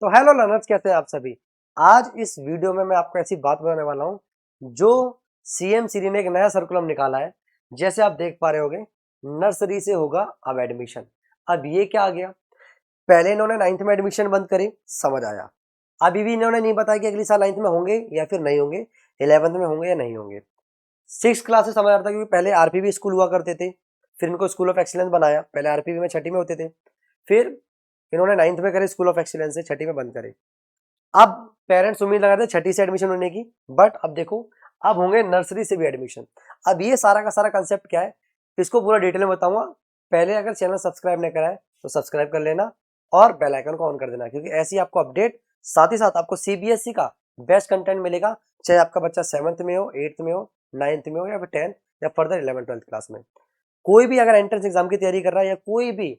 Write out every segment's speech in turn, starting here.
तो hello learners, कैसे हैं आप सभी। आज इस वीडियो में मैं आपको ऐसी बात बताने वाला हूं जो सीएम श्री ने एक नया सर्कुलम निकाला है। जैसे आप देख पा रहे होगे, नर्सरी से होगा अब एडमिशन। अब ये क्या आ गया, पहले इन्होंने 9th में एडमिशन बंद करे, समझ आया। अभी भी इन्होंने नहीं बताया कि अगली साल 9th में होंगे या फिर नहीं होंगे, 11th में होंगे या नहीं होंगे। 6th क्लास से समझ आ रहा था, क्योंकि पहले आरपीवी स्कूल हुआ करते थे, फिर इनको स्कूल ऑफ एक्सीलेंस बनाया। पहले आरपीवी में छठी में होते थे, फिर इन्होंने 9th में करे स्कूल ऑफ एक्सीलेंस से, छठी में बंद करे। अब पेरेंट्स उम्मीद लगा रहे थे छठी से एडमिशन होने की, बट अब देखो अब होंगे नर्सरी से भी एडमिशन। अब ये सारा का सारा कंसेप्ट क्या है, इसको पूरा डिटेल में बताऊंगा। पहले अगर चैनल सब्सक्राइब नहीं करा है तो सब्सक्राइब कर लेना और बेल आइकन को ऑन कर देना, क्योंकि ऐसी आपको अपडेट, साथ ही साथ आपको सीबीएसई का बेस्ट कंटेंट मिलेगा। चाहे आपका बच्चा 7th में हो, 8th में हो, 9th में हो या फिर 10th या फर्दर 11th 12th क्लास में। कोई भी अगर एंट्रेंस एग्जाम की तैयारी कर रहा है या कोई भी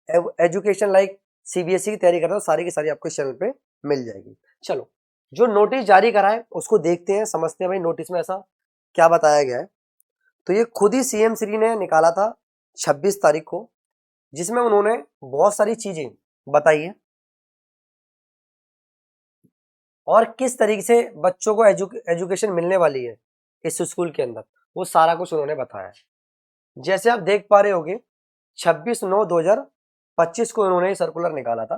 एजुकेशन लाइक सीबीएसई की तैयारी कर रहा है, सारी की सारी आपको इस चैनल पे मिल जाएगी। चलो, जो नोटिस जारी करा है उसको देखते हैं, समझते हैं भाई नोटिस में ऐसा क्या बताया गया है। तो ये खुद ही सीएम श्री ने निकाला था 26 तारीख को, जिसमें उन्होंने बहुत सारी चीजें बताई है और किस तरीके से बच्चों को एजुकेशन मिलने वाली है इस स्कूल के अंदर, वो सारा कुछ उन्होंने बताया है। जैसे आप देख पा रहे होगे, 26/9/2025 को उन्होंने सर्कुलर निकाला था।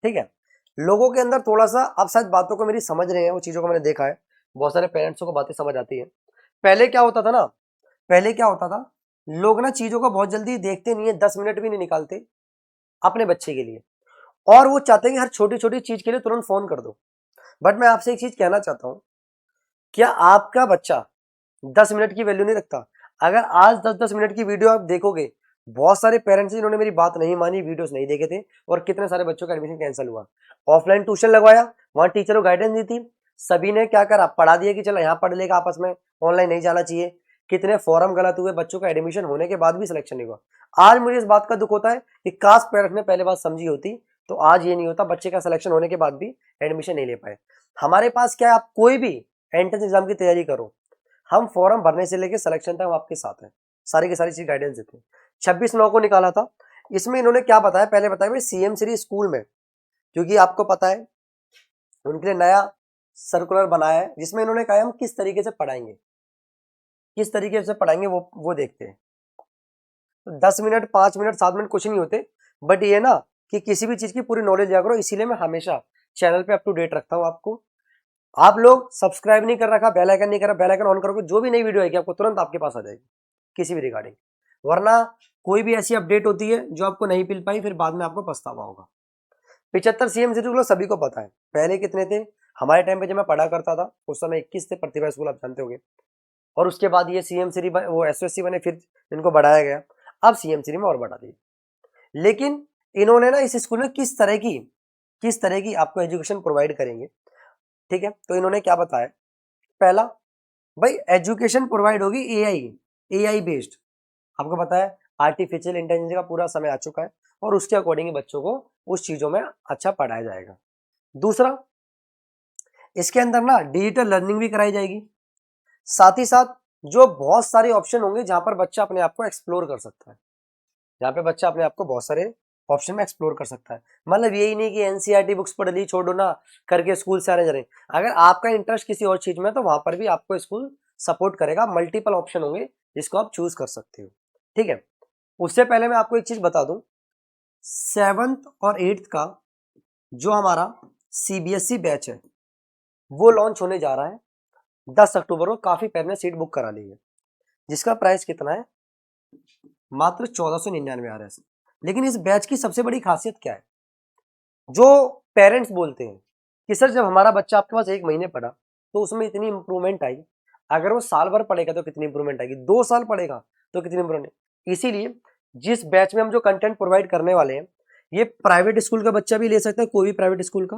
ठीक है, लोगों के अंदर थोड़ा सा, आप शायद बातों को मेरी समझ रहे हैं, वो चीजों को मैंने देखा है, बहुत सारे पेरेंट्सों को बातें समझ आती है। पहले क्या होता था ना, पहले क्या होता था, लोग ना चीजों को बहुत जल्दी देखते नहीं है, 10 मिनट भी नहीं निकालते अपने बच्चे के लिए, और वो चाहते हैं कि हर छोटी छोटी चीज के लिए तुरंत फोन कर दो। बट मैं आपसे एक चीज कहना चाहता हूं, क्या आपका बच्चा 10 मिनट की वैल्यू नहीं रखता? अगर आज 10-10 मिनट की वीडियो आप देखोगे, बहुत सारे पेरेंट्स जिन्होंने मेरी बात नहीं मानी, वीडियोस नहीं देखे थे, और कितने सारे बच्चों का एडमिशन कैंसिल हुआ। ऑफलाइन ट्यूशन लगवाया, वहां टीचर को गाइडेंस दी थी, सभी ने क्या करा, पढ़ा दिया कि चलो यहाँ पढ़ लेगा आपस में, ऑनलाइन नहीं जाना चाहिए। कितने फॉर्म गलत हुए, बच्चों का एडमिशन होने के बाद भी सिलेक्शन नहीं हुआ। आज मुझे इस बात का दुख होता है कि काश पेरेंट्स ने पहले बात समझी होती तो आज ये नहीं होता, बच्चे का सिलेक्शन होने के बाद भी एडमिशन नहीं ले पाए। हमारे पास क्या है, आप कोई भी एंट्रेंस एग्जाम की तैयारी करो, हम फॉर्म भरने से लेकर सिलेक्शन तक हम आपके साथ हैं, सारी की सारी चीज गाइडेंस देते हैं। 26/9 को निकाला था, इसमें इन्होंने क्या बताया, पहले बताया भाई सीएम श्री स्कूल में, क्योंकि आपको पता है उनके लिए नया सर्कुलर बनाया है, जिसमें इन्होंने कहा हम किस तरीके से पढ़ाएंगे, किस तरीके से पढ़ाएंगे वो देखते हैं। तो 10 मिनट, 5 मिनट, 7 मिनट कुछ नहीं होते, बट ये ना कि किसी भी चीज की पूरी नॉलेज लिया करो, इसीलिए मैं हमेशा चैनल पे अप टू डेट रखता हूँ आपको। आप लोग सब्सक्राइब नहीं कर रखा, बेल आइकन नहीं करा, बेल आइकन ऑन करोगे, जो भी नई वीडियो आएगी आपको तुरंत आपके पास आ जाएगी किसी भी रिगार्डिंग। वरना कोई भी ऐसी अपडेट होती है जो आपको नहीं मिल पाई, फिर बाद में आपको पछतावा होगा। 75 सीएम शेड्यूल सभी को पता है, पहले कितने थे। हमारे टाइम पे जब मैं पढ़ा करता था उस समय 21 थे, प्रतिभा स्कूल आप जानते होंगे। और उसके बाद ये सीएम श्री वो एसओएससी बने, फिर इनको बढ़ाया गया, अब सीएम श्री में और बढ़ा दिए। लेकिन इन्होंने ना इस स्कूल में किस तरह की आपको एजुकेशन प्रोवाइड करेंगे, ठीक है। तो इन्होंने क्या बताया, पहला भाई एजुकेशन प्रोवाइड होगी एआई बेस्ड। आपको पता है आर्टिफिशियल इंटेलिजेंस का पूरा समय आ चुका है, और उसके अकॉर्डिंग बच्चों को उस चीजों में अच्छा पढ़ाया जाएगा। दूसरा, इसके अंदर ना डिजिटल लर्निंग भी कराई जाएगी। साथ ही साथ जो बहुत सारे ऑप्शन होंगे जहां पर बच्चा अपने आप को एक्सप्लोर कर सकता है, जहाँ पे बच्चा अपने आप को बहुत सारे ऑप्शन में एक्सप्लोर कर सकता है। मतलब यही नहीं कि एनसीईआरटी बुक्स पढ़ ली, छोड़ो ना करके स्कूल से आने जा रहे हैं। अगर आपका इंटरेस्ट किसी और चीज में है तो वहां पर भी आपको स्कूल सपोर्ट करेगा, मल्टीपल ऑप्शन होंगे जिसको आप चूज कर सकते हो, ठीक है। उससे पहले मैं आपको एक चीज बता दूं, 7th और 8th का जो हमारा सीबीएसई बैच है वो लॉन्च होने जा रहा है 10 अक्टूबर को। काफी पेरेंट्स ने सीट बुक करा ली है, जिसका प्राइस कितना है, मात्र 1499 आ रहा है। लेकिन इस बैच की सबसे बड़ी खासियत क्या है, जो पेरेंट्स बोलते हैं कि सर जब हमारा बच्चा आपके पास 1 महीने पढ़ा तो उसमें इतनी इंप्रूवमेंट आई, अगर वो साल भर पढ़ेगा तो कितनी इंप्रूवमेंट आएगी, 2 साल पढ़ेगा तो कितनी इंप्रूवमेंट। इसीलिए जिस बैच में हम जो कंटेंट प्रोवाइड करने वाले हैं, ये प्राइवेट स्कूल का बच्चा भी ले सकता है, कोई भी प्राइवेट स्कूल का,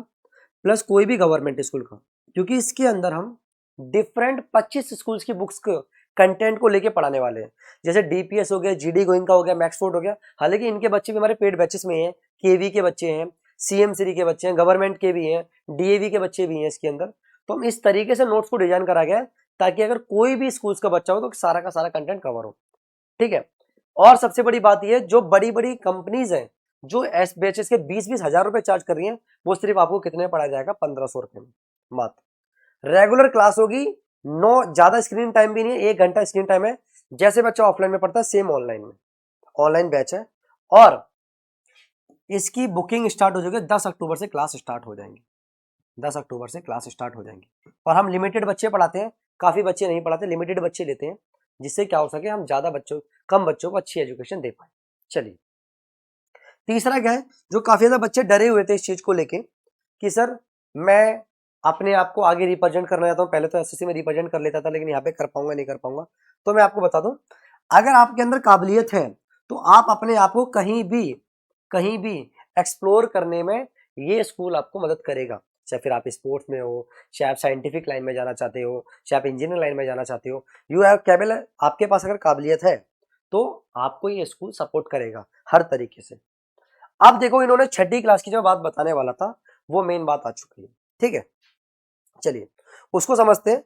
प्लस कोई भी गवर्नमेंट स्कूल का, क्योंकि इसके अंदर हम डिफरेंट 25 स्कूल्स की बुक्स को, कंटेंट को लेके पढ़ाने वाले हैं। जैसे डीपीएस हो गया, जीडी गोइंका हो गया, मैक्सफोर्ड हो गया। हालांकि इनके बच्चे भी हमारे पेड बैचेस में हैं, केवी के बच्चे हैं, सीएम श्री के बच्चे हैं, गवर्नमेंट के भी हैं, डीएवी के बच्चे भी हैं इसके अंदर। तो हम इस तरीके से नोट्स को डिजाइन करा गया है ताकि अगर कोई भी स्कूल्स का बच्चा हो तो सारा का सारा कंटेंट कवर हो, ठीक है। और सबसे बड़ी बात यह, जो बड़ी बड़ी कंपनीज हैं जो एस बैचेस के 20-20 हजार रुपए चार्ज कर रही हैं, वो सिर्फ आपको कितने में पढ़ाया जाएगा? 1500 रुपए में मात्र। रेगुलर क्लास होगी, ज्यादा स्क्रीन टाइम भी नहीं है, 1 घंटा स्क्रीन टाइम है, जैसे बच्चा ऑफलाइन में पढ़ता है सेम ऑनलाइन में, ऑनलाइन बैच है। और इसकी बुकिंग स्टार्ट हो जाएगी 10 अक्टूबर से क्लास स्टार्ट हो जाएंगी, 10 अक्टूबर से क्लास स्टार्ट हो जाएंगी। और हम लिमिटेड बच्चे पढ़ाते हैं, काफी बच्चे नहीं पढ़ाते, लिमिटेड बच्चे लेते हैं, जिससे क्या हो सके हम ज्यादा बच्चों, कम बच्चों को अच्छी एजुकेशन दे पाए। चलिए, तीसरा क्या है, जो काफी ज्यादा बच्चे डरे हुए थे इस चीज को लेके कि सर मैं अपने आप को आगे रिप्रेजेंट करना चाहता हूँ, पहले तो एसएससी में रिप्रेजेंट कर लेता था, लेकिन यहाँ पे कर पाऊंगा नहीं कर पाऊंगा। तो मैं आपको बता दूं, अगर आपके अंदर काबिलियत है तो आप अपने आप को कहीं भी एक्सप्लोर करने में ये स्कूल आपको मदद करेगा। चाहे फिर आप स्पोर्ट्स में हो, चाहे आप साइंटिफिक लाइन में जाना चाहते हो, चाहे आप इंजीनियरिंग लाइन में जाना चाहते हो, यू हैव कैबल, आपके पास अगर काबिलियत है तो आपको ये स्कूल सपोर्ट करेगा हर तरीके से। अब देखो, इन्होंने छठी क्लास की जो बात बताने वाला था वो मेन बात आ चुकी है, ठीक है। चलिए उसको समझते हैं।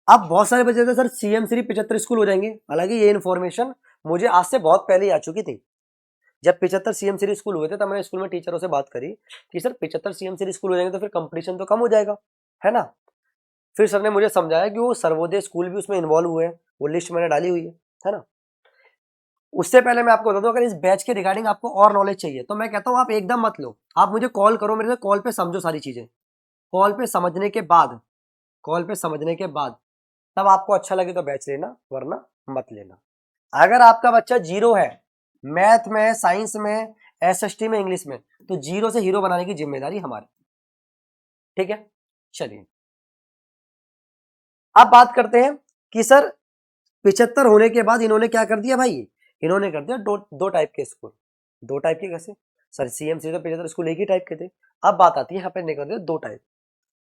अब बहुत सारे बच्चे थे सर सीएम श्री 75 स्कूल हो जाएंगे, हालांकि ये इन्फॉर्मेशन मुझे आज से बहुत पहले ही आ चुकी थी। जब 75 सीएम श्री स्कूल हुए थे तब मैंने स्कूल में टीचरों से बात करी कि सर 75 सीएम श्री स्कूल हो जाएंगे तो फिर कंपटीशन तो कम हो जाएगा, है ना। फिर सर ने मुझे समझाया कि वो सर्वोदय स्कूल भी उसमें इन्वॉल्व हुए हैं, वो लिस्ट मैंने डाली हुई है ना। उससे पहले मैं आपको बता दूं, अगर इस बैच के रिगार्डिंग आपको और नॉलेज चाहिए तो मैं कहता हूं आप एकदम मत लो, आप मुझे कॉल करो, मेरे से कॉल पे समझो सारी चीजें। कॉल पे समझने के बाद, कॉल पे समझने के बाद तब आपको अच्छा लगे तो बैच लेना, वरना मत लेना। अगर आपका बच्चा जीरो है मैथ में, साइंस में, एसएसटी में, इंग्लिश में, तो जीरो से हीरो बनाने की जिम्मेदारी हमारी, ठीक है। चलिए अब बात करते हैं कि सर 75 होने के बाद इन्होंने क्या कर दिया भाई, इन्होंने कर दिया दो टाइप के स्कूल। दो टाइप के कैसे सर? सीएमसी तो 75 स्कूल एक ही टाइप के थे। अब बात आती है यहाँ पे निकल दिया दो टाइप।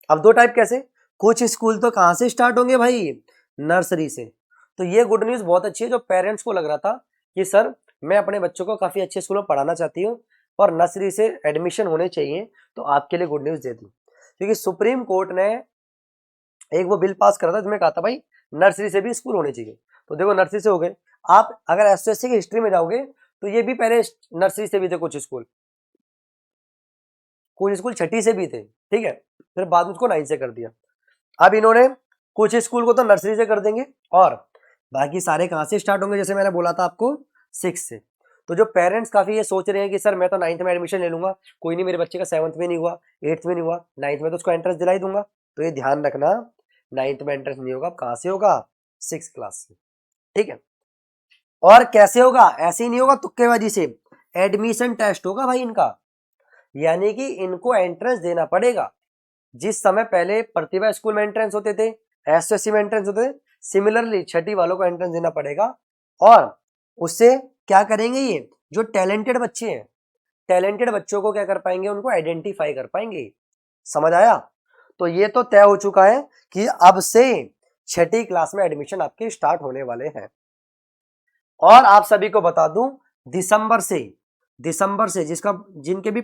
अब दो टाइप कैसे? कुछ स्कूल तो कहां से स्टार्ट होंगे भाई? नर्सरी से। तो ये गुड न्यूज बहुत अच्छी है, जो पेरेंट्स को लग रहा था कि सर मैं अपने बच्चों को काफी अच्छे स्कूल में पढ़ाना चाहती हूँ और नर्सरी से एडमिशन होने चाहिए, तो आपके लिए गुड न्यूज दे दी। क्योंकि सुप्रीम कोर्ट ने एक वो बिल पास करा था जिसमें कहा था भाई नर्सरी से भी स्कूल होने चाहिए। तो देखो नर्सरी से हो गए। आप अगर एसएससी की हिस्ट्री में जाओगे तो ये भी पहले नर्सरी से भी थे कुछ स्कूल, कुछ स्कूल छठी से भी थे, ठीक है। फिर बाद में उसको 9 से कर दिया। अब इन्होंने कुछ स्कूल को तो नर्सरी से कर देंगे और बाकी सारे कहां से स्टार्ट होंगे, जैसे मैंने बोला था आपको 6 से। तो जो पेरेंट्स काफी ये सोच रहे हैं कि सर मैं तो 9th में एडमिशन ले लूंगा, कोई नहीं मेरे बच्चे का 7th में नहीं हुआ, 8th में नहीं हुआ, 9th में तो उसको एंट्रेंस दिला ही दूंगा। तो ये ध्यान रखना 9th में एंट्रेंस नहीं होगा, कहां से होगा? 6 क्लास से, ठीक है। और कैसे होगा? ऐसे ही नहीं होगा तुक्केबाजी से, एडमिशन टेस्ट होगा भाई इनका, यानी कि इनको एंट्रेंस देना पड़ेगा। जिस समय पहले प्रतिभा स्कूल में एंट्रेंस होते थे, एसएससी में एंट्रेंस होते थे, सिमिलरली छठी वालों को एंट्रेंस देना पड़ेगा। और उससे क्या करेंगे, ये जो टैलेंटेड बच्चे हैं, टैलेंटेड बच्चों को क्या कर पाएंगे? उनको आइडेंटिफाई कर पाएंगे। समझ आया? तो ये तो तय हो चुका है कि अब से छठी क्लास में एडमिशन आपके स्टार्ट होने वाले हैं। और आप सभी को बता दूं, दिसंबर से जिनके भी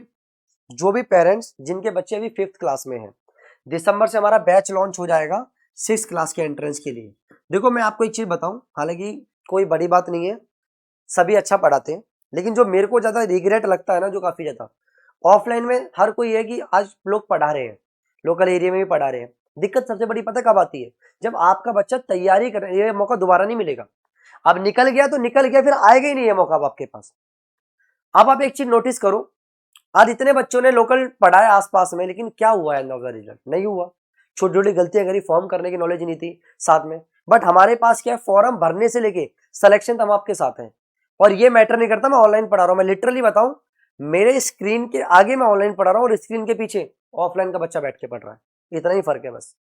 जो भी पेरेंट्स जिनके बच्चे अभी 5th क्लास में हैं, दिसंबर से हमारा बैच लॉन्च हो जाएगा 6th क्लास के एंट्रेंस के लिए। देखो मैं आपको एक चीज बताऊं, हालांकि कोई बड़ी बात नहीं है, सभी अच्छा पढ़ाते हैं, लेकिन जो मेरे को ज्यादा रिग्रेट लगता है ना, जो काफी ज्यादा, ऑफलाइन में हर कोई है कि आज लोग पढ़ा रहे हैं, लोकल एरिया में भी पढ़ा रहे हैं। दिक्कत सबसे बड़ी पता कब आती है? जब आपका बच्चा तैयारी कर, ये मौका दोबारा नहीं मिलेगा। अब निकल गया तो निकल गया, फिर आएगा ही नहीं है मौका अब आपके पास। अब आप एक चीज नोटिस करो, आज इतने बच्चों ने लोकल पढ़ा है आसपास में, लेकिन क्या हुआ है? एंड ऑफ द रिजल्ट नहीं हुआ। छोटी छोटी गलतियां करी, फॉर्म करने की नॉलेज नहीं थी साथ में। बट हमारे पास क्या है, फॉर्म भरने से लेके सिलेक्शन तक हम आपके साथ हैं। और ये मैटर नहीं करता मैं ऑनलाइन पढ़ा रहा हूं, मैं लिटरली बताऊं, मेरे स्क्रीन के आगे मैं ऑनलाइन पढ़ा रहा हूं और स्क्रीन के पीछे ऑफलाइन का बच्चा बैठ के पढ़ रहा है, इतना ही फर्क है बस।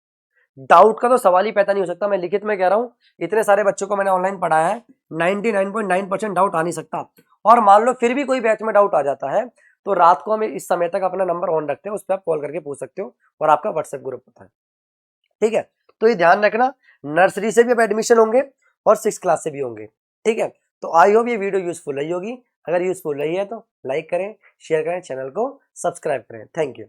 डाउट का तो सवाल ही पैदा नहीं हो सकता। मैं लिखित में कह रहा हूं, इतने सारे बच्चों को मैंने ऑनलाइन पढ़ाया है, 99.9% डाउट आ नहीं सकता। और मान लो फिर भी कोई बैच में डाउट आ जाता है, तो रात को हम इस समय तक अपना नंबर ऑन रखते हैं, उस पर आप कॉल करके पूछ सकते हो, और आपका व्हाट्सएप ग्रुप होता है, ठीक है। तो ये ध्यान रखना, नर्सरी से भी अब एडमिशन होंगे और 6th क्लास से भी होंगे, ठीक है। तो आई होप ये वीडियो यूजफुल रही होगी। अगर यूजफुल रही है तो लाइक करें, शेयर करें, चैनल को सब्सक्राइब करें। Thank you.